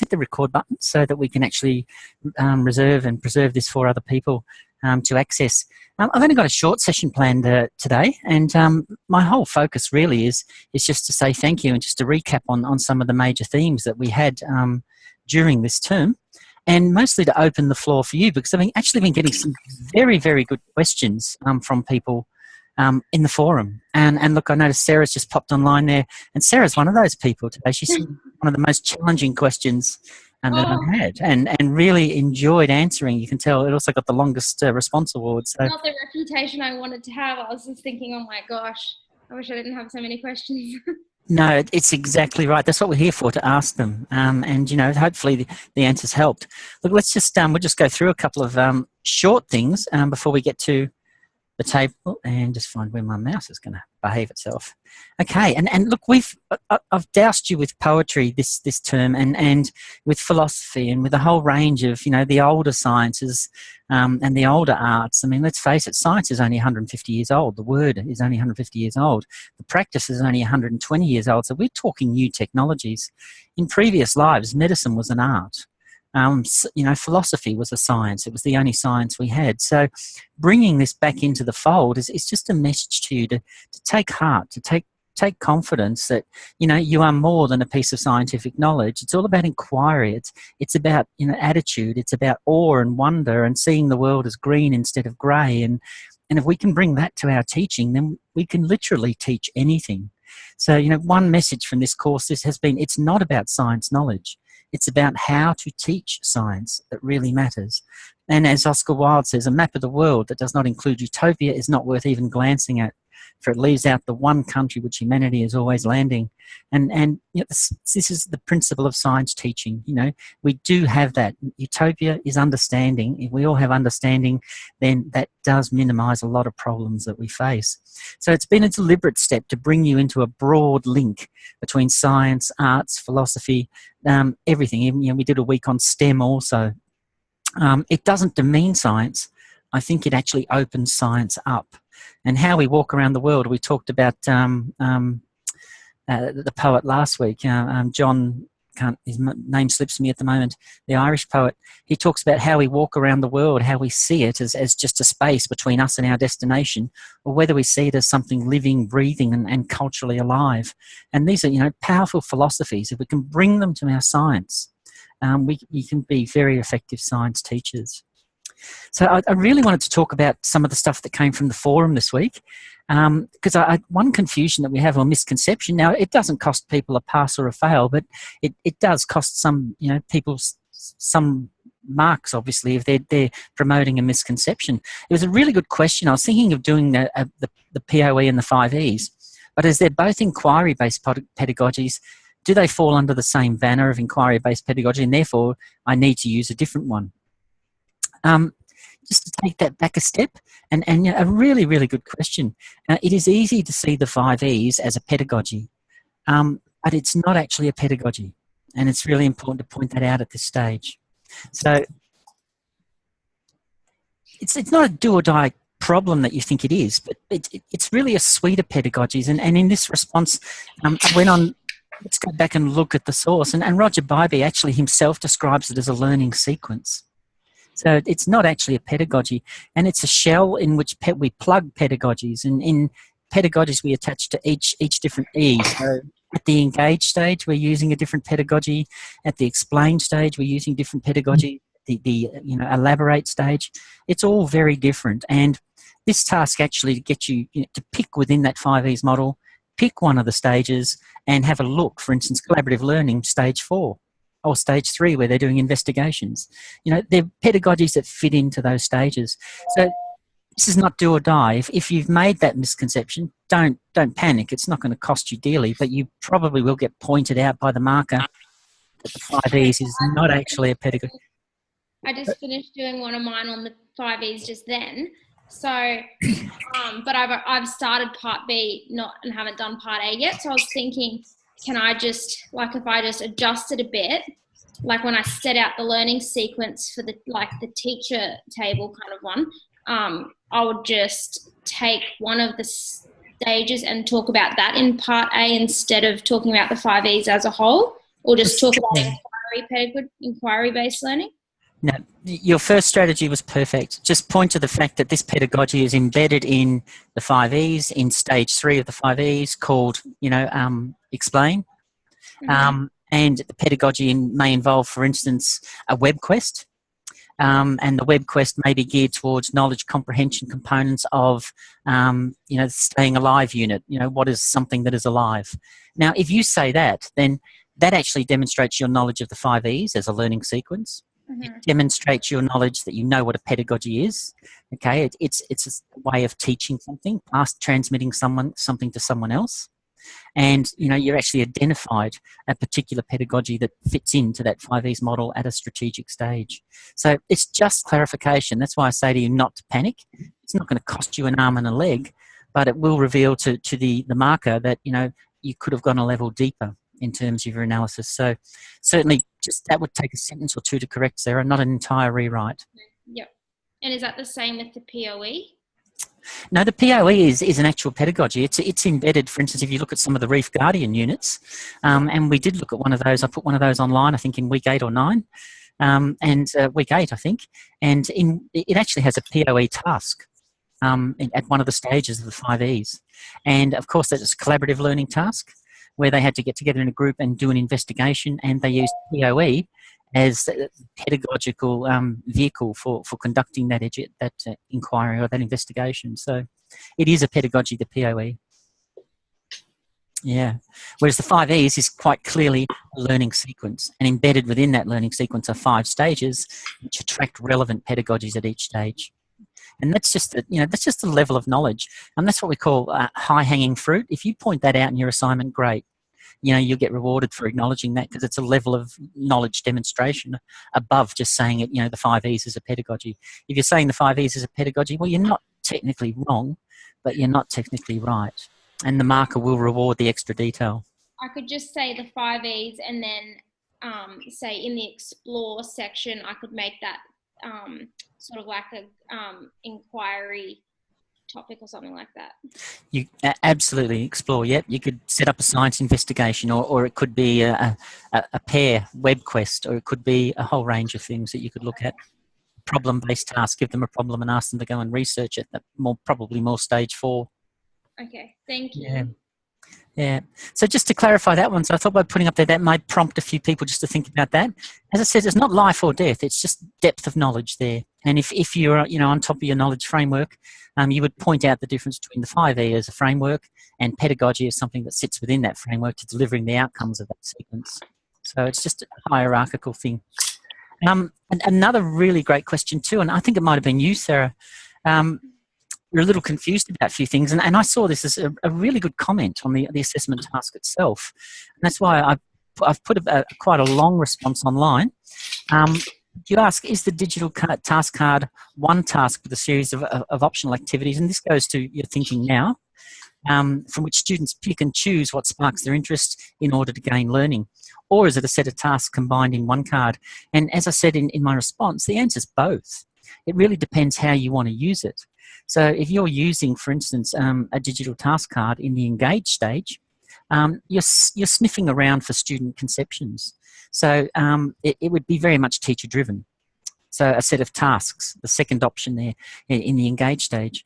hit the record button so that we can actually reserve and preserve this for other people to access. I've only got a short session planned today, and my whole focus really is just to say thank you and just to recap on some of the major themes that we had during this term, and mostly to open the floor for you, because I've actually been getting some very, very good questions from people in the forum. And look, I noticed Sarah's just popped online there, and Sarah's one of those people today. She's one of the most challenging questions that I've had, and really enjoyed answering. You can tell it also got the longest response award. So not the reputation I wanted to have. I was just thinking, oh my gosh, I wish I didn't have so many questions. No, it's exactly right. That's what we're here for, to ask them. And, you know, hopefully the answers helped. Look, let's just, we'll just go through a couple of short things before we get to the table, and just find where my mouse is going to behave itself. Okay, and look, I've doused you with poetry this term, and with philosophy, and with a whole range of, you know, the older sciences and the older arts. I mean, let's face it, science is only 150 years old. The word is only 150 years old. The practice is only 120 years old. So we're talking new technologies. In previous lives, medicine was an art. You know, philosophy was a science. It was the only science we had. So bringing this back into the fold is just a message to you to take heart, to take confidence that, you know, you are more than a piece of scientific knowledge. It's all about inquiry. It's about, you know, attitude. It's about awe and wonder and seeing the world as green instead of grey. And if we can bring that to our teaching, then we can literally teach anything. So, you know, one message from this course has been, it's not about science knowledge. It's about how to teach science that really matters. And as Oscar Wilde says, a map of the world that does not include utopia is not worth even glancing at, for it leaves out the one country which humanity is always landing. And you know, this is the principle of science teaching. You know, we do have that. Utopia is understanding. If we all have understanding, then that does minimise a lot of problems that we face. So it's been a deliberate step to bring you into a broad link between science, arts, philosophy, everything. Even, you know, we did a week on STEM also. It doesn't demean science. I think it actually opens science up. And how we walk around the world, we talked about the poet last week, John, his name slips me at the moment, the Irish poet. He talks about how we walk around the world, how we see it as just a space between us and our destination, or whether we see it as something living, breathing, and culturally alive. And these are, you know, powerful philosophies. If we can bring them to our science, we can be very effective science teachers. So I really wanted to talk about some of the stuff that came from the forum this week, because one confusion that we have, or misconception, now it doesn't cost people a pass or a fail, but it does cost some, you know, people some marks, obviously, if they're promoting a misconception. It was a really good question. I was thinking of doing the POE and the 5 E's, but as they're both inquiry-based pedagogies, do they fall under the same banner of inquiry-based pedagogy, and therefore I need to use a different one? Just to take that back a step, and you know, a really, really good question. It is easy to see the 5 E's as a pedagogy, but it's not actually a pedagogy, and it's really important to point that out at this stage. So it's not a do or die problem that you think it is, but it's really a suite of pedagogies. And in this response, I went on. Let's go back and look at the source, and Roger Bybee actually himself describes it as a learning sequence. So it's not actually a pedagogy, and it's a shell in which we plug pedagogies. And in pedagogies, we attach to each different E. So at the engage stage, we're using a different pedagogy. At the explain stage, we're using different pedagogy. The you know, elaborate stage, it's all very different. And this task actually gets you, to pick within that 5 E's model, pick one of the stages and have a look. For instance, collaborative learning, stage 4. Or stage 3, where they're doing investigations. You know, they're pedagogies that fit into those stages. So this is not do or die. If you've made that misconception, don't panic. It's not going to cost you dearly, but you probably will get pointed out by the marker that the 5 E's is not actually a pedagogy. I just finished doing one of mine on the 5 E's just then. So, but I've started part B and haven't done part A yet. So I was thinking, can I just, like, if I just adjust it a bit, like when I set out the learning sequence for the teacher table kind of one, I would just take one of the stages and talk about that in part A instead of talking about the 5 E's as a whole, or just talk about inquiry inquiry-based learning? No, your first strategy was perfect. Just point to the fact that this pedagogy is embedded in the 5Es, in stage 3 of the 5Es, called, explain. And the pedagogy may involve, for instance, a web quest. And the web quest may be geared towards knowledge comprehension components of, the staying alive unit. What is something that is alive? Now, if you say that, then that actually demonstrates your knowledge of the 5Es as a learning sequence. It demonstrates your knowledge that you know what a pedagogy is. Okay, it's a way of teaching something, transmitting something to someone else. And, you're actually identified a particular pedagogy that fits into that 5Es model at a strategic stage. So it's just clarification. That's why I say to you not to panic. It's not going to cost you an arm and a leg, but it will reveal to the marker that, you could have gone a level deeper in terms of your analysis. So certainly just that would take a sentence or two to correct, Sarah, not an entire rewrite. Yep. And is that the same with the POE? No, the POE is an actual pedagogy. It's embedded, for instance, if you look at some of the Reef Guardian units, and we did look at one of those. I put one of those online, I think in week 8 or 9, and week 8, I think. And it actually has a POE task at one of the stages of the 5Es. And, of course, that's a collaborative learning task where they had to get together in a group and do an investigation, and they used POE as a pedagogical vehicle for conducting that inquiry or that investigation. So it is a pedagogy, the POE. Yeah. Whereas the 5Es is quite clearly a learning sequence, and embedded within that learning sequence are 5 stages which attract relevant pedagogies at each stage. And that's just the level of knowledge, and that's what we call high-hanging fruit. If you point that out in your assignment, great. You'll get rewarded for acknowledging that, because it's a level of knowledge demonstration above just saying it, the 5Es is a pedagogy. If you're saying the 5Es is a pedagogy, well, you're not technically wrong, but you're not technically right. And the marker will reward the extra detail. I could just say the 5Es and then say in the explore section, I could make that sort of like a inquiry topic or something like that. You absolutely explore. Yep, you could set up a science investigation, or it could be a pair web quest, or it could be a whole range of things that you could look at. Problem-based task, give them a problem and ask them to go and research it. Probably more stage 4. Okay, thank you. Yeah. So just to clarify that one, so I thought by putting up there, that might prompt a few people just to think about that. As I said, it's not life or death, it's just depth of knowledge there. And if you're on top of your knowledge framework, you would point out the difference between the 5E as a framework and pedagogy as something that sits within that framework to delivering the outcomes of that sequence. So it's just a hierarchical thing. And another really great question too, and I think it might have been you, Sarah. We're a little confused about a few things, and I saw this as a really good comment on the assessment task itself. And that's why I've put quite a long response online. You ask, is the digital task card one task with a series of optional activities? And this goes to your thinking now, from which students pick and choose what sparks their interest in order to gain learning. Or is it a set of tasks combined in one card? And as I said in my response, the answer is both. It really depends how you want to use it. So if you're using, for instance, a digital task card in the engage stage, you're sniffing around for student conceptions. So it would be very much teacher-driven. So a set of tasks, the second option there in the engage stage,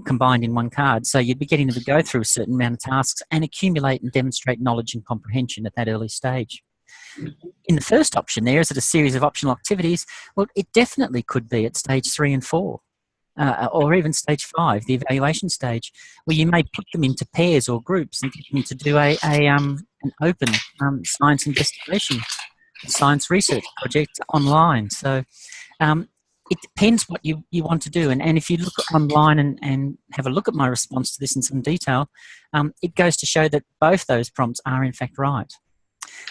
combined in one card. So you'd be getting them to go through a certain amount of tasks and accumulate and demonstrate knowledge and comprehension at that early stage. In the first option there, is it a series of optional activities? Well, it definitely could be at stage 3 and 4. Or even stage 5, the evaluation stage, where you may put them into pairs or groups and get them to do an open science investigation, science research project online. So it depends what you want to do. And if you look online and have a look at my response to this in some detail, it goes to show that both those prompts are in fact right.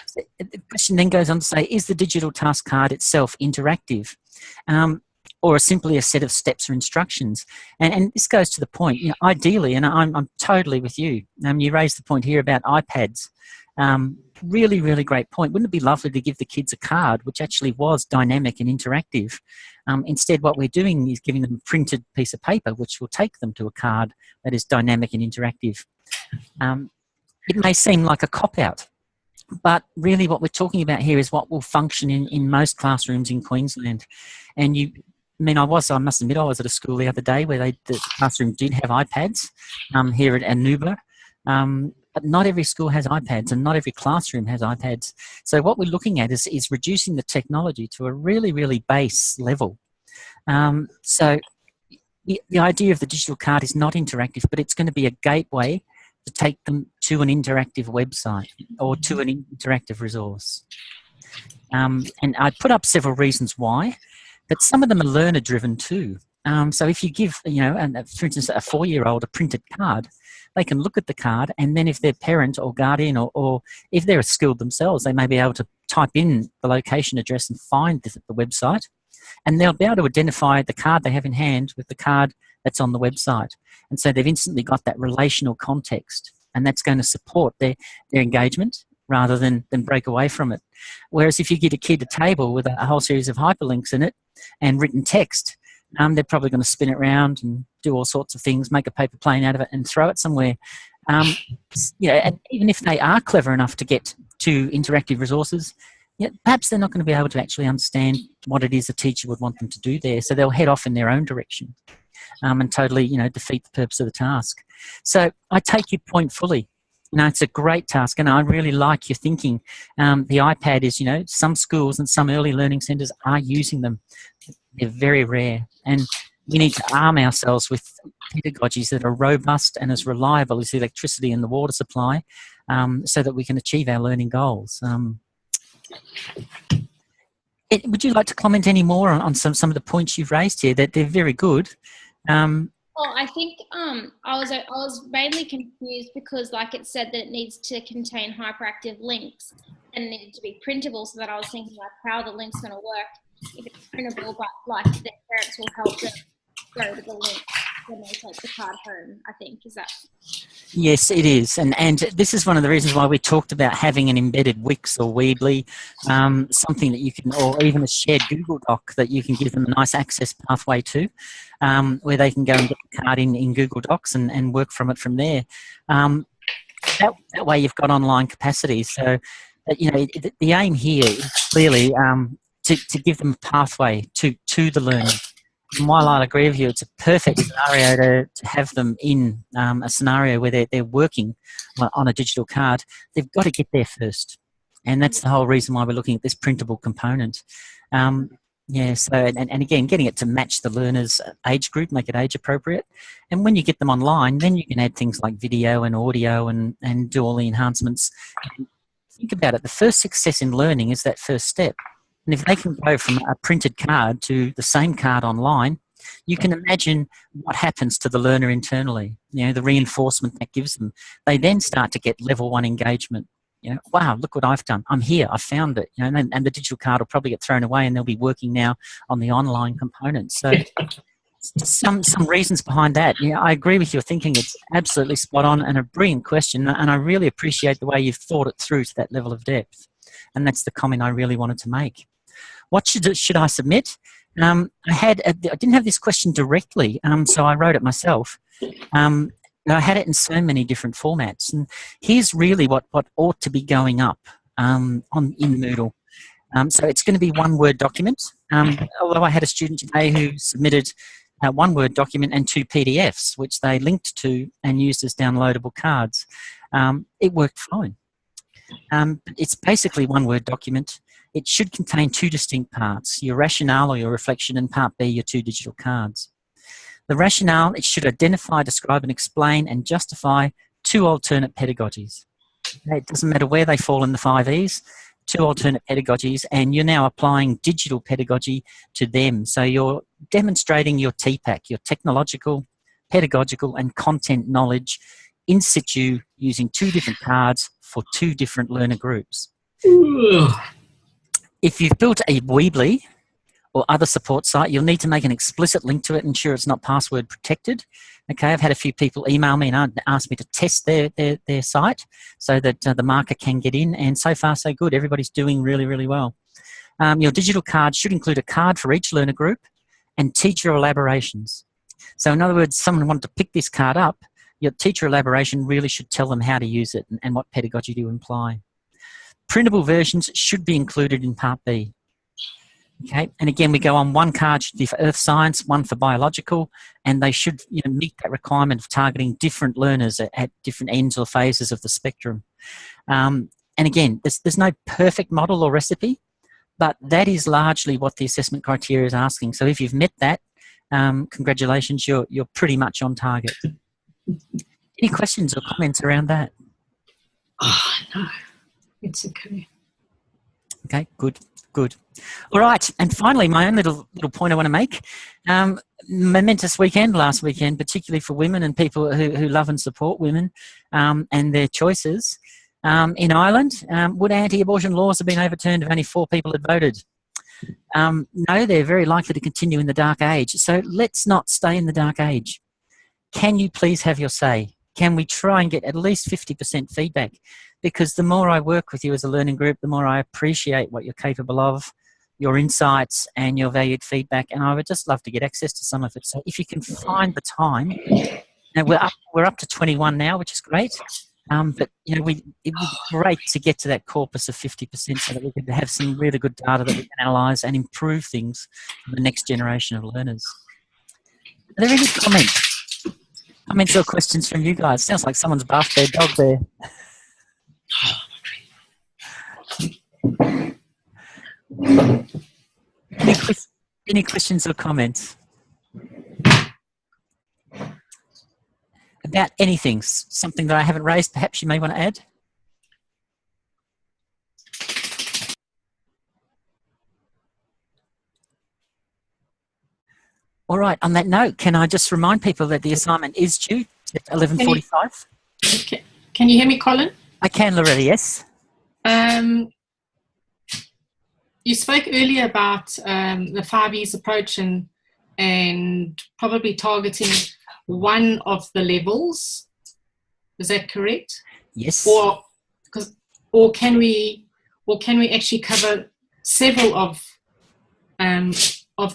So the question then goes on to say, is the digital task card itself interactive? Or simply a set of steps or instructions? And this goes to the point, ideally, and I'm totally with you. You raised the point here about iPads. Really, really great point. Wouldn't it be lovely to give the kids a card which actually was dynamic and interactive? Instead, what we're doing is giving them a printed piece of paper which will take them to a card that is dynamic and interactive. It may seem like a cop-out But really what we're talking about here is what will function in most classrooms in Queensland. And I must admit, I was at a school the other day where the classroom did have iPads here at Anuba. But not every school has iPads and not every classroom has iPads. So what we're looking at is reducing the technology to a really, really base level. So the idea of the digital card is not interactive, but it's going to be a gateway to take them to an interactive website or to an interactive resource. And I put up several reasons why, but some of them are learner-driven too. So if you give, for instance, a 4-year-old a printed card, they can look at the card, and then if their parent or guardian or if they're skilled themselves, they may be able to type in the location address and find the website, and they'll be able to identify the card they have in hand with the card that's on the website. And so they've instantly got that relational context, and that's going to support their engagement rather than break away from it. Whereas if you get a kid a table with a whole series of hyperlinks in it and written text, they're probably going to spin it around and do all sorts of things, make a paper plane out of it and throw it somewhere. And even if they are clever enough to get to interactive resources, perhaps they're not going to be able to actually understand what it is a teacher would want them to do there. So they'll head off in their own direction and totally, defeat the purpose of the task. So I take your point fully. It's a great task, and I really like your thinking. The iPad is, some schools and some early learning centres are using them. They're very rare, and we need to arm ourselves with pedagogies that are robust and as reliable as the electricity and the water supply, so that we can achieve our learning goals. Would you like to comment any more on some of the points you've raised here? That they're very good. Well, I think I was mainly confused because, like it said, that it needs to contain hyperactive links and it needed to be printable. So that I was thinking, like, how are the links going to work if it's printable, but like their parents will help them go to the link when they take the card home. I think is that. Yes, it is, and this is one of the reasons why we talked about having an embedded Wix or Weebly, something that you can, or even a shared Google Doc that you can give them a nice access pathway to, where they can go and get the card in Google Docs and work from it from there. That way you've got online capacity. So, the aim here is clearly to give them a pathway to the learning. And while I agree with you, it's a perfect scenario to have them in a scenario where they're working on a digital card. They've got to get there first. And that's the whole reason why we're looking at this printable component. So, and again, getting it to match the learner's age group, make it age appropriate. And when you get them online, then you can add things like video and audio and do all the enhancements. And think about it. The first success in learning is that first step. And if they can go from a printed card to the same card online, you can imagine what happens to the learner internally, the reinforcement that gives them. They then start to get level 1 engagement. Wow, look what I've done. I'm here. I found it. And the digital card will probably get thrown away and they'll be working now on the online component. So some reasons behind that. I agree with your thinking. It's absolutely spot on and a brilliant question. And I really appreciate the way you've thought it through to that level of depth. And that's the comment I really wanted to make. What should I submit? I didn't have this question directly, so I wrote it myself. I had it in so many different formats, and here's really what ought to be going up in Moodle. So it's going to be one Word document. Although I had a student today who submitted one Word document and 2 PDFs, which they linked to and used as downloadable cards. It worked fine. It's basically one Word document. It should contain 2 distinct parts, your rationale or your reflection, and part B, your 2 digital cards. The rationale, it should identify, describe and explain and justify 2 alternate pedagogies. It doesn't matter where they fall in the 5 E's, 2 alternate pedagogies, and you're now applying digital pedagogy to them. So you're demonstrating your TPAC, your technological, pedagogical and content knowledge in situ using 2 different cards for 2 different learner groups. If you've built a Weebly or other support site, you'll need to make an explicit link to it and ensure it's not password protected. Okay, I've had a few people email me and ask me to test their site so that the marker can get in, and so far so good. Everybody's doing really, really well. Your digital card should include a card for each learner group and teacher elaborations. So in other words, someone wanted to pick this card up, your teacher elaboration really should tell them how to use it and what pedagogy to imply. printable versions should be included in Part B. Okay, and again, we go on, one card should be for earth science, one for biological, and they should meet that requirement of targeting different learners at different ends or phases of the spectrum. And again, there's no perfect model or recipe, but that is largely what the assessment criteria is asking. So if you've met that, congratulations, you're pretty much on target. Any questions or comments around that? Oh, no, it's okay. Okay, good. All right, and finally, my own little point I want to make. Momentous weekend last weekend, particularly for women and people who love and support women and their choices. In Ireland, would anti-abortion laws have been overturned if only 4 people had voted? No, they're very likely to continue in the dark age. So let's not stay in the dark age. Can you please have your say? Can we try and get at least 50% feedback? Because the more I work with you as a learning group, the more I appreciate what you're capable of, your insights and your valued feedback, and I would just love to get access to some of it. So if you can find the time, now we're up to 21 now, which is great. But it would be great to get to that corpus of 50% so that we can have some really good data that we can analyse and improve things for the next generation of learners. Are there any comments or questions from you guys? Sounds like someone's bathed their dog there. Any questions or comments about anything? Something that I haven't raised, perhaps you may want to add? All right, on that note, can I just remind people that the assignment is due at 11:45? Can you hear me, Colin? I can, Loretta, yes. You spoke earlier about the 5 E's approach and probably targeting one of the levels. Is that correct? Yes. Or can we actually cover several of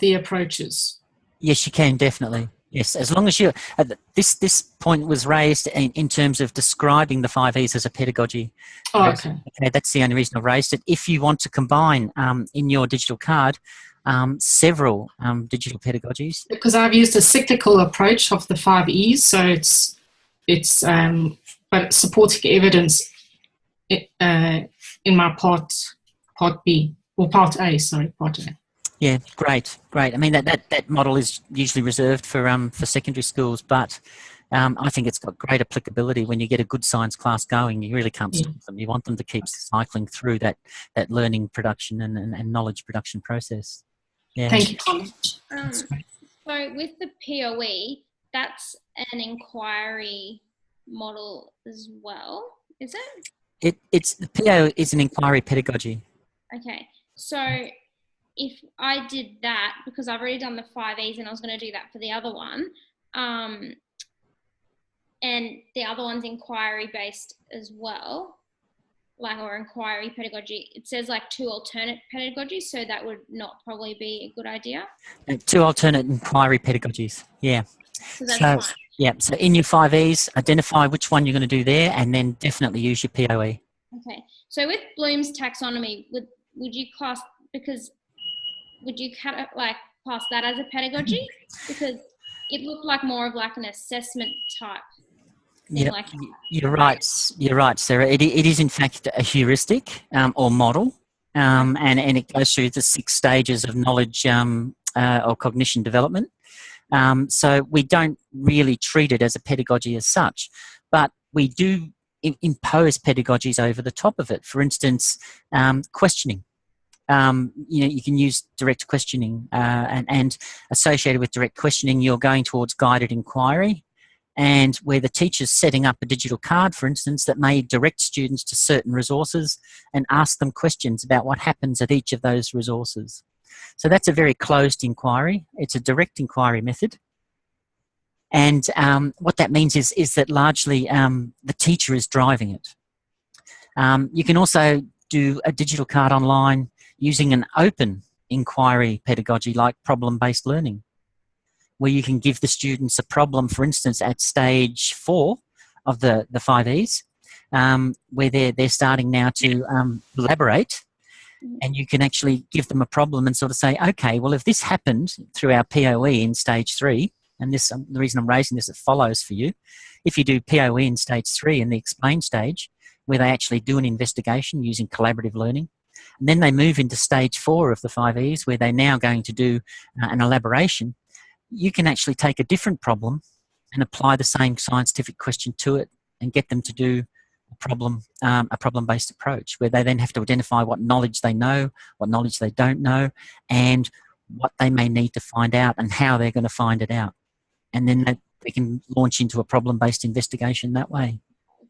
the approaches? Yes, you can, definitely. Yes, as long as you... this point was raised in terms of describing the 5 E's as a pedagogy. Oh, okay. Okay, that's the only reason I've raised it. If you want to combine in your digital card several digital pedagogies. Because I've used a cyclical approach of the 5 E's, so it's but supporting evidence in my part B, or part A, sorry, part A. Yeah, great. I mean, that model is usually reserved for secondary schools, but I think it's got great applicability when you get a good science class going. You really can't stop them. You want them to keep cycling through that learning production and knowledge production process. Yeah. Thank you, Colin. So with the POE, that's an inquiry model as well, is it? It's the PO is an inquiry pedagogy. Okay, so if I did that, because I've already done the 5 E's and I was going to do that for the other one, and the other one's inquiry based as well, or inquiry pedagogy, it says like 2 alternate pedagogies, so that would not probably be a good idea. 2 alternate inquiry pedagogies, yeah. So that's fine. Yeah, so in your 5 E's, identify which one you're going to do there and then definitely use your POE. Okay, so with Bloom's taxonomy, would you class, because would you class that as a pedagogy? Because it looked like more of like an assessment type thing. Yeah, you're right, Sarah. It is in fact a heuristic or model, and it goes through the 6 stages of knowledge or cognition development. So we don't really treat it as a pedagogy as such, but we do impose pedagogies over the top of it. For instance, questioning. You can use direct questioning, and associated with direct questioning, you're going towards guided inquiry, and where the teacher's setting up a digital card, for instance, that may direct students to certain resources and ask them questions about what happens at each of those resources. So that's a very closed inquiry. It's a direct inquiry method. And what that means is that largely the teacher is driving it. You can also do a digital card online using an open inquiry pedagogy like problem-based learning, where you can give the students a problem, for instance, at stage 4 of the 5 E's, where they're starting now to elaborate, and you can actually give them a problem and sort of say, okay, well, if this happened through our POE in stage 3, and this the reason I'm raising this, it follows for you. If you do POE in stage 3 in the explain stage, where they actually do an investigation using collaborative learning, and then they move into stage 4 of the 5Es, where they're now going to do an elaboration, you can actually take a different problem and apply the same scientific question to it and get them to do a problem-based approach, where they then have to identify what knowledge they know, what knowledge they don't know, and what they may need to find out and how they're going to find it out. And then they can launch into a problem-based investigation that way.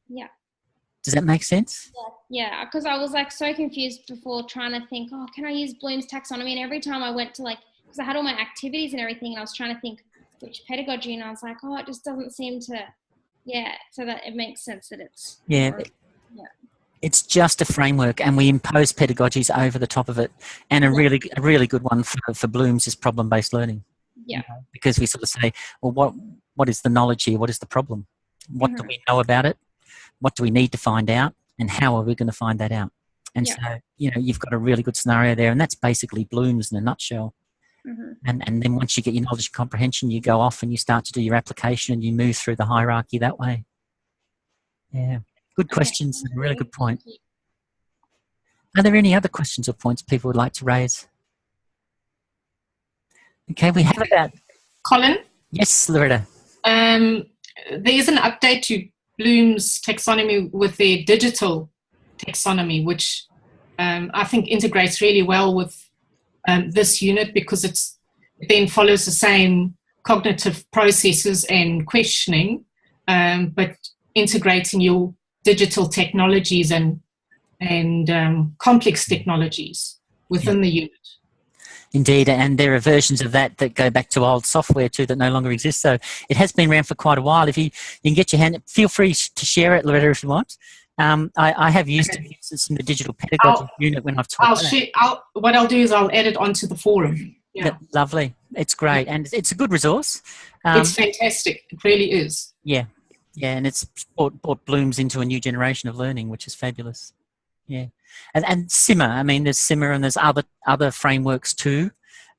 Yeah. Does that make sense? Yeah, because I was like so confused before trying to think, oh, can I use Bloom's taxonomy? And every time I went to because I had all my activities and everything, and I was trying to think which pedagogy, and I was like, oh, it just doesn't seem to, so that it makes sense that it's. It's just a framework, and we impose pedagogies over the top of it. And a really good one for Bloom's is problem-based learning. Yeah. Because we sort of say, well, what is the knowledge here? What is the problem? What do we know about it? What do we need to find out? And how are we going to find that out? And so, you've got a really good scenario there, and that's basically Bloom's in a nutshell. And then once you get your knowledge and comprehension, you go off and you start to do your application and you move through the hierarchy that way. Yeah. Good questions. A really good point. Are there any other questions or points people would like to raise? Okay, we have about... Colin? Yes, Loretta. There is an update to Bloom's taxonomy with their digital taxonomy, which I think integrates really well with this unit, because it then follows the same cognitive processes and questioning, but integrating your digital technologies and complex technologies within the unit. Indeed, and there are versions of that go back to old software too that no longer exists. So it has been around for quite a while. If you can get your hand, feel free to share it, Loretta, if you want. I have used it, for instance, in the digital pedagogy unit when I've taught. What I'll do is I'll add it onto the forum. Yeah. Lovely. It's great, and it's a good resource. It's fantastic. It really is. Yeah, and it's brought Bloom's into a new generation of learning, which is fabulous. Yeah, and Simmer. I mean, there's Simmer, and there's other frameworks too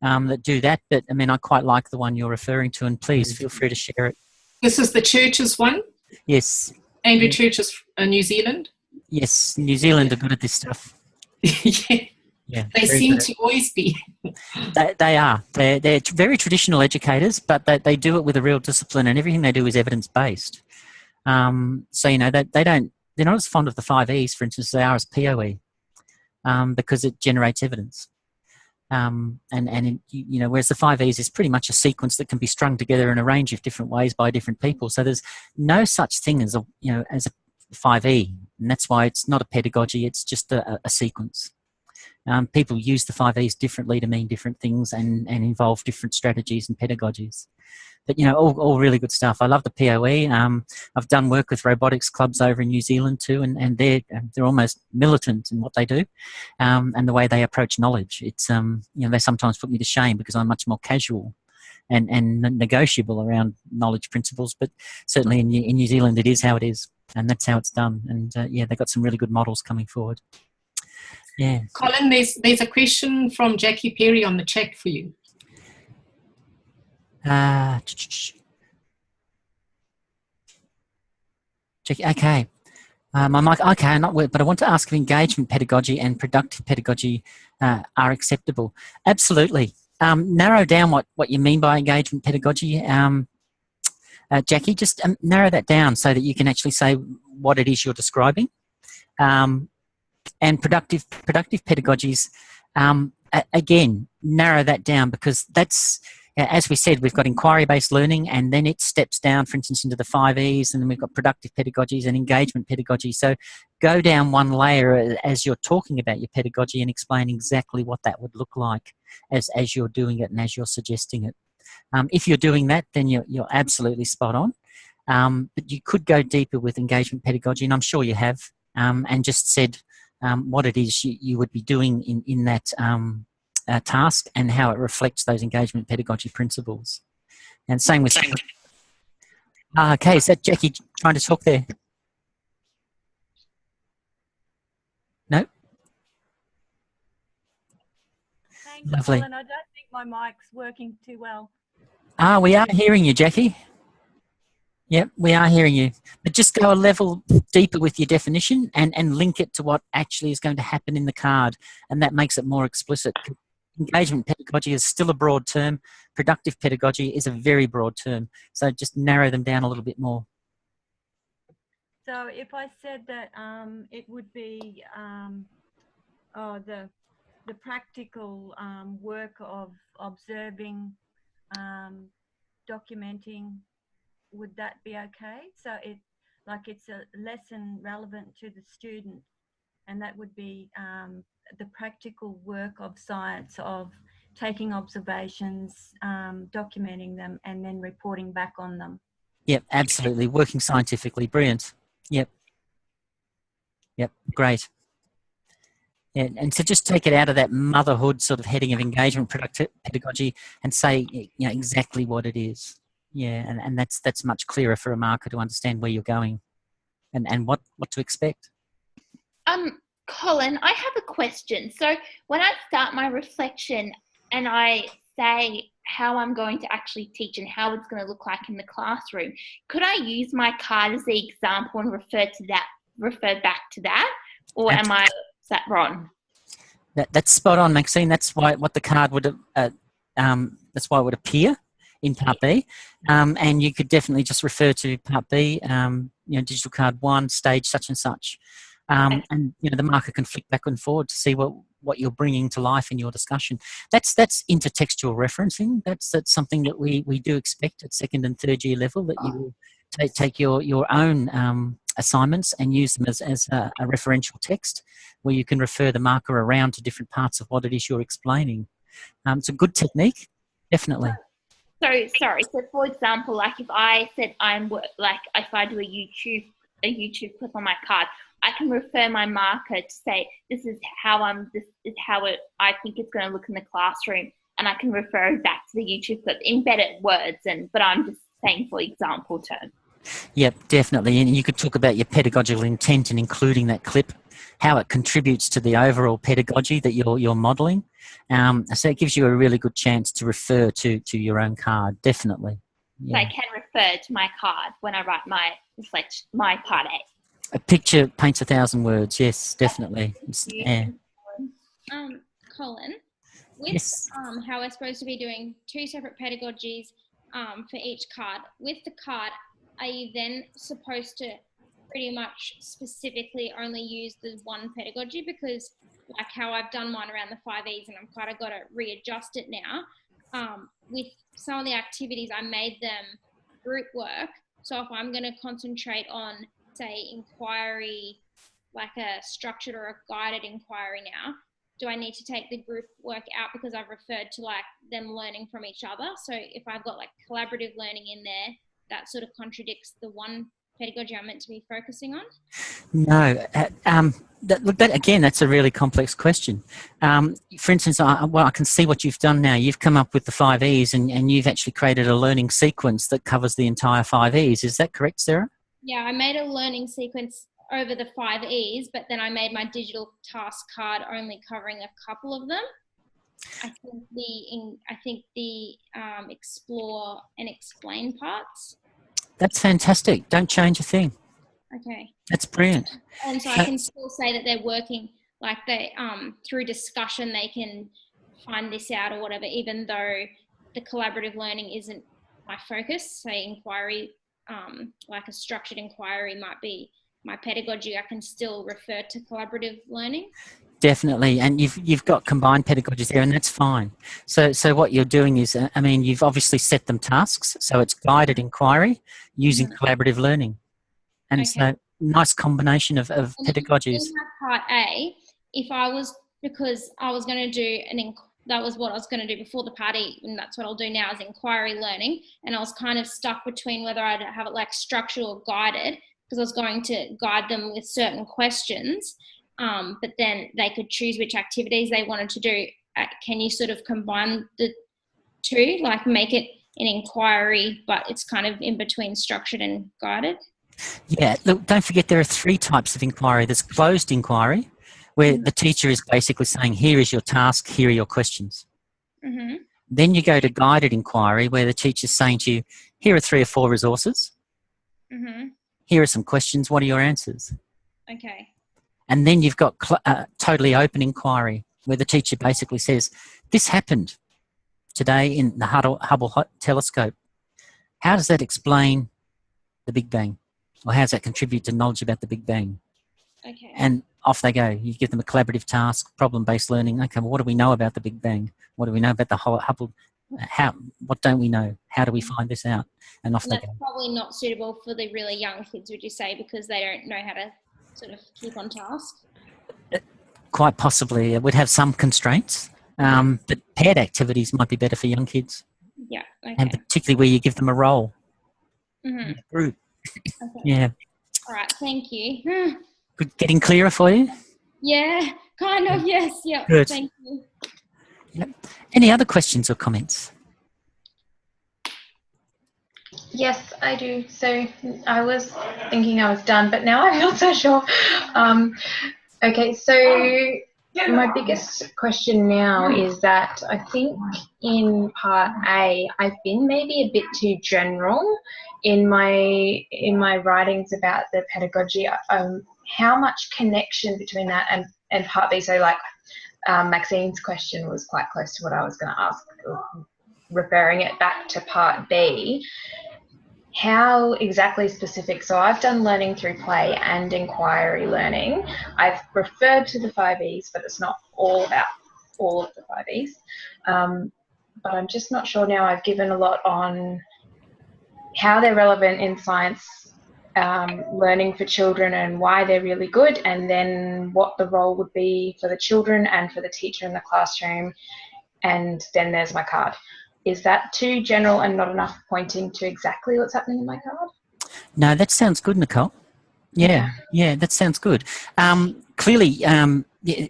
that do that. But I mean, I quite like the one you're referring to, and please feel free to share it. This is the Church's one. Yes. Andrew Church is New Zealand. Yes, New Zealand are good at this stuff. Yeah, they seem to always be. They are. They're very traditional educators, but they do it with a real discipline, and everything they do is evidence based. So they're not as fond of the 5Es, for instance, as they are as POE, because it generates evidence. Whereas the 5Es is pretty much a sequence that can be strung together in a range of different ways by different people. So there's no such thing as a 5E, and that's why it's not a pedagogy. It's just a sequence. People use the 5Es differently to mean different things and involve different strategies and pedagogies. But, all really good stuff. I love the POE. I've done work with robotics clubs over in New Zealand too, and they're almost militant in what they do, and the way they approach knowledge. It's, they sometimes put me to shame because I'm much more casual and negotiable around knowledge principles, but certainly in New Zealand it is how it is, and that's how it's done. And, they've got some really good models coming forward. Yeah. Colin, there's a question from Jackie Perry on the chat for you. Okay. My mic. Okay, not work, but I want to ask if engagement pedagogy and productive pedagogy are acceptable. Absolutely. Narrow down what you mean by engagement pedagogy, Jackie. Just narrow that down so that you can actually say what it is you're describing. And productive pedagogies, again, narrow that down, because that's, as we said, we've got inquiry-based learning, and then it steps down, for instance, into the 5Es, and then we've got productive pedagogies and engagement pedagogy. So go down one layer as you're talking about your pedagogy and explain exactly what that would look like as you're doing it and as you're suggesting it. If you're doing that, then you're absolutely spot on. But you could go deeper with engagement pedagogy, and I'm sure you have, and just said what it is you would be doing in that task and how it reflects those engagement pedagogy principles. And same with... Okay, is that Jackie trying to talk there? Lovely. Colin, I don't think my mic's working too well. We are hearing you, Jackie. Yep, we are hearing you. But just go a level deeper with your definition and link it to what actually is going to happen in the card, and that makes it more explicit. Engagement pedagogy is still a broad term. Productive pedagogy is a very broad term. So just narrow them down a little bit more. So if I said that it would be the practical work of observing, documenting, would that be okay? So it's a lesson relevant to the student, and that would be the practical work of science, of taking observations, documenting them, and then reporting back on them. Yep, absolutely. Working scientifically. Brilliant. Yep. Yep, great. Yeah, and so just take it out of that motherhood sort of heading of engagement pedagogy and say, you know, exactly what it is. Yeah, and that's much clearer for a marker to understand where you're going and what to expect. Colin, I have a question. So when I start my reflection and I say how I'm going to actually teach and how it's going to look like in the classroom, could I use my card as the example and refer back to that? Or is that wrong? That's spot on, Maxine. That's why what the card would that's why it would appear in Part B, and you could definitely just refer to Part B. Digital card 1, stage such and such, and the marker can flick back and forward to see what you're bringing to life in your discussion. That's intertextual referencing. That's something that we do expect at second and third year level, that you will take your own assignments and use them as a referential text where you can refer the marker around to different parts of what it is you're explaining. It's a good technique, definitely. So sorry. So for example, like if I said if I do a YouTube clip on my card, I can refer my marker to say this is how I think it's going to look in the classroom, and I can refer back to the YouTube clip in better words. But I'm just saying for example terms. Yep, definitely. And you could talk about your pedagogical intent and including that clip, how it contributes to the overall pedagogy that you're modelling. So it gives you a really good chance to refer to your own card, definitely. Yeah. So I can refer to my card when I write my Part A. A picture paints 1,000 words, yes, definitely. Yeah. Colin, with yes. How we're supposed to be doing 2 separate pedagogies for each card, with the card, are you then supposed to pretty much specifically only use the one pedagogy? Because like how I've done mine around the 5 E's and I'm kind of got to readjust it now. With some of the activities, I made them group work. So if I'm going to concentrate on, say, inquiry, like a structured or a guided inquiry now, do I need to take the group work out because I've referred to like them learning from each other? So if I've got like collaborative learning in there, that sort of contradicts the one pedagogy I'm meant to be focusing on? No. That's a really complex question. For instance, I can see what you've done now. You've come up with the 5 E's and you've actually created a learning sequence that covers the entire 5 E's. Is that correct, Sarah? Yeah, I made a learning sequence over the 5 E's, but then I made my digital task card only covering a couple of them. I think the explore and explain parts. That's fantastic. Don't change a thing. Okay. That's brilliant. And so I can still say that they're working, like they through discussion they can find this out or whatever, even though the collaborative learning isn't my focus. Say inquiry, like a structured inquiry might be my pedagogy. I can still refer to collaborative learning. Definitely, and you've got combined pedagogies there, and that's fine. So what you're doing is, you've obviously set them tasks, so it's guided inquiry using collaborative learning, and so nice combination of pedagogies. In my Part A, because I was going to do that was what I was going to do before the Part E, and that's what I'll do now is inquiry learning, and I was kind of stuck between whether I'd have it like structured or guided, because I was going to guide them with certain questions. But then they could choose which activities they wanted to do. Can you sort of combine the two, like make it an inquiry, but it's kind of in between structured and guided? Yeah, look, don't forget there are 3 types of inquiry. There's closed inquiry, where the teacher is basically saying, here is your task, here are your questions. Mm-hmm. Then you go to guided inquiry, where the teacher's saying to you, here are 3 or 4 resources. Mm-hmm. Here are some questions. What are your answers? Okay. And then you've got totally open inquiry, where the teacher basically says, this happened today in the Hubble telescope. How does that explain the Big Bang? Or how does that contribute to knowledge about the Big Bang? Okay. And off they go. You give them a collaborative task, problem-based learning. Okay, well, what do we know about the Big Bang? What do we know about the whole Hubble? What don't we know? How do we find this out? And off And they that's go. probably not suitable for the really young kids, would you say, because they don't know how to sort of keep on task? Quite possibly. It would have some constraints, but paired activities might be better for young kids. Yeah. Okay. And particularly where you give them a role Mm-hmm. in a group. Okay. Yeah. All right. Thank you. Good. Getting clearer for you? Yeah. Kind of. Yes. Yeah. Good. Thank you. Yep. Any other questions or comments? Yes, I do. So I was thinking I was done, but now I'm not so sure. Okay, so my biggest question now is that I think in part A, I've been maybe a bit too general in my writings about the pedagogy. How much connection between that and part B? So like Maxine's question was quite close to what I was going to ask, referring it back to part B. How exactly specific? So I've done learning through play and inquiry learning. I've referred to the 5 E's, but it's not all about all of the 5 E's. But I'm just not sure now. I've given a lot on how they're relevant in science learning for children and why they're really good, and then what the role would be for the children and for the teacher in the classroom. And then there's my card. Is that too general and not enough pointing to exactly what's happening in my card? No, that sounds good, Nicole. Yeah, yeah, that sounds good. Clearly,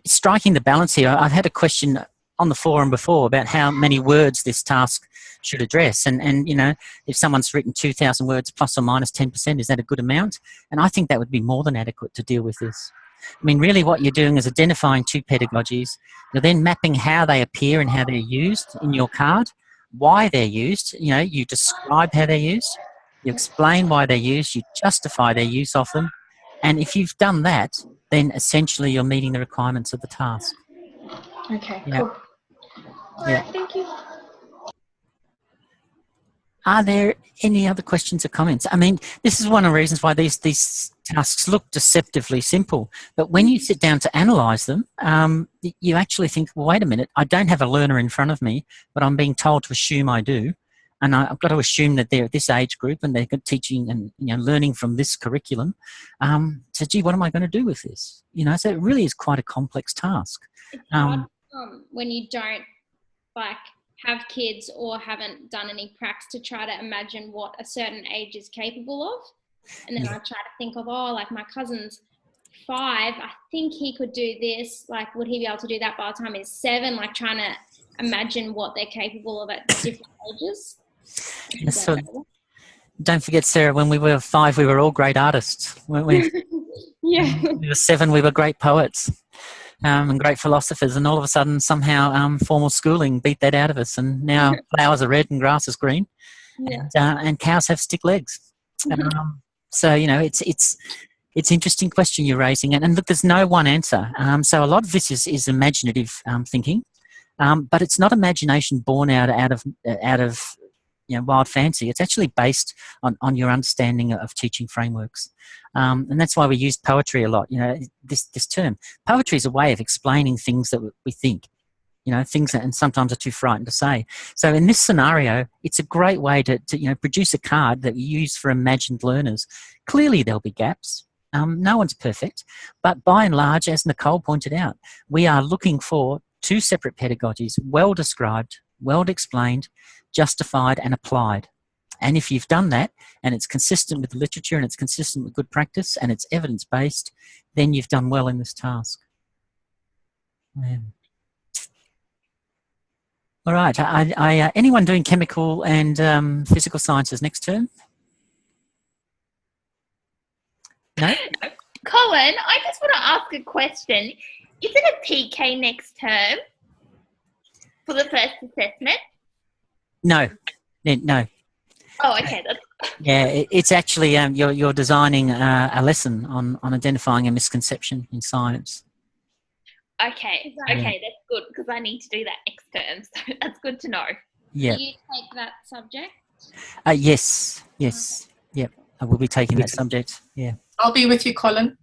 striking the balance here, I've had a question on the forum before about how many words this task should address. And you know, if someone's written 2,000 words plus or minus 10%, is that a good amount? And I think that would be more than adequate to deal with this. I mean, really what you're doing is identifying 2 pedagogies. You're then mapping how they appear and how they're used in your card, why they're used. You know, you describe how they're used, you explain why they're used, you justify their use of them. And if you've done that, then essentially you're meeting the requirements of the task. Okay, Yeah. cool. All Yeah. right, thank you. Are there any other questions or comments? I mean, this is one of the reasons why these tasks look deceptively simple. But when you sit down to analyse them, you actually think, well, wait a minute, I don't have a learner in front of me, but I'm being told to assume I do. And I've got to assume that they're at this age group and they're teaching and learning from this curriculum. So, gee, what am I going to do with this? So it really is quite a complex task. It's hard when you don't have kids or haven't done any pracs to try to imagine what a certain age is capable of. And then I try to think of, my cousin's 5, I think he could do this. Would he be able to do that by the time he's 7? Trying to imagine what they're capable of at different ages. Yes, so don't forget, Sarah, when we were 5, we were all great artists, weren't we? Yeah. When we were 7, we were great poets. And great philosophers, and all of a sudden somehow formal schooling beat that out of us, and now flowers are red and grass is green, and cows have stick legs. So it's interesting question you're raising, and look, there's no one answer. So a lot of this is imaginative thinking, but it's not imagination born out of wild fancy. It's actually based on your understanding of teaching frameworks. And that's why we use poetry a lot. This term. Poetry is a way of explaining things that we think, things that and sometimes are too frightened to say. So in this scenario, it's a great way to produce a card that we use for imagined learners. Clearly there'll be gaps. No one's perfect. But by and large, as Nicole pointed out, we are looking for 2 separate pedagogies, well described, well explained, justified and applied. And if you've done that and it's consistent with the literature and it's consistent with good practice and it's evidence-based, then you've done well in this task. Yeah. All right. Anyone doing chemical and physical sciences next term? No? Colin, I just want to ask a question. Is it a PK next term? for the first assessment? No, no. Oh, okay. That's Yeah, it's actually you're designing a lesson on identifying a misconception in science. okay. Okay, that's good because I need to do that next term. So that's good to know. Yeah. Do you take that subject? Yes. Yep. I will be taking that subject. Yeah. I'll be with you, Colin.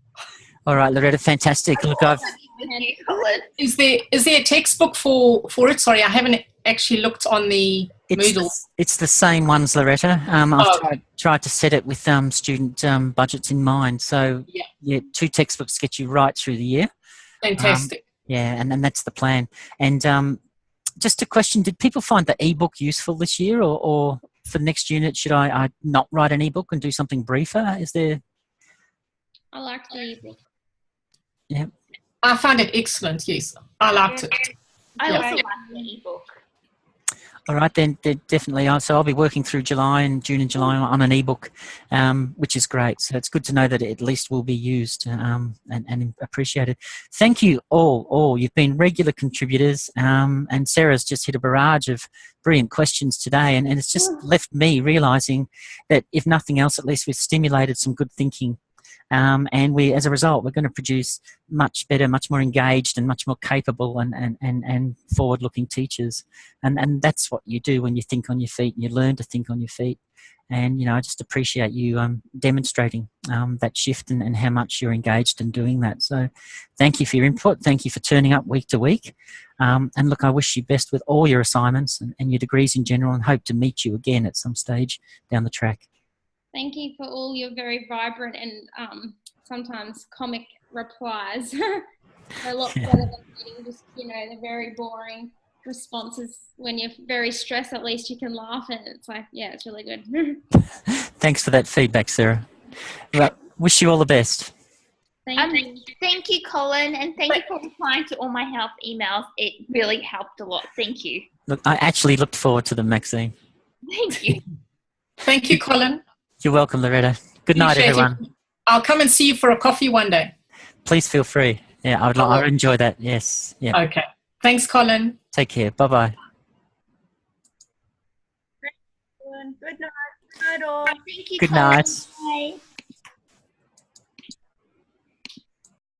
All right, Loretta, fantastic. Look, With you, Colin. Is there a textbook for it? Sorry, I haven't actually looked on the Moodle. it's the same ones, Loretta. I've tried to set it with student budgets in mind. So yeah, 2 textbooks get you right through the year. Fantastic. Yeah, and that's the plan. And just a question, did people find the ebook useful this year, or for the next unit, should I not write an ebook and do something briefer? Is there... I like the ebook. Yeah. I found it excellent, yes. I liked it. I also like the ebook. All right, then definitely. So I'll be working through June and July on an ebook, which is great. So it's good to know that it at least will be used and appreciated. Thank you all. You've been regular contributors, and Sarah's just hit a barrage of brilliant questions today, and it's just left me realising that if nothing else, at least we've stimulated some good thinking. And we, as a result, we're going to produce much better, much more engaged and much more capable and forward-looking teachers. And that's what you do when you think on your feet and you learn to think on your feet. And, you know, I just appreciate you demonstrating that shift and how much you're engaged in doing that. So thank you for your input. Thank you for turning up week to week. And look, I wish you best with all your assignments and your degrees in general, and hope to meet you again at some stage down the track. Thank you for all your very vibrant and sometimes comic replies. They're a lot better than reading just, you know, the very boring responses. When you're very stressed, at least you can laugh, and it's like, yeah, it's really good. Thanks for that feedback, Sarah. Well, wish you all the best. Thank you, Colin, and thank you for replying to all my help emails. It really helped a lot. Thank you. Look, I actually looked forward to them, Maxine. Thank you. Thank you, Colin. You're welcome, Loretta. Good night, everyone. I'll come and see you for a coffee one day. Please feel free. Yeah, I would enjoy that. Yes. Yeah. Okay. Thanks, Colin. Take care. Bye-bye. Good night. Good night all. Thank you, Good Colin. night. Bye.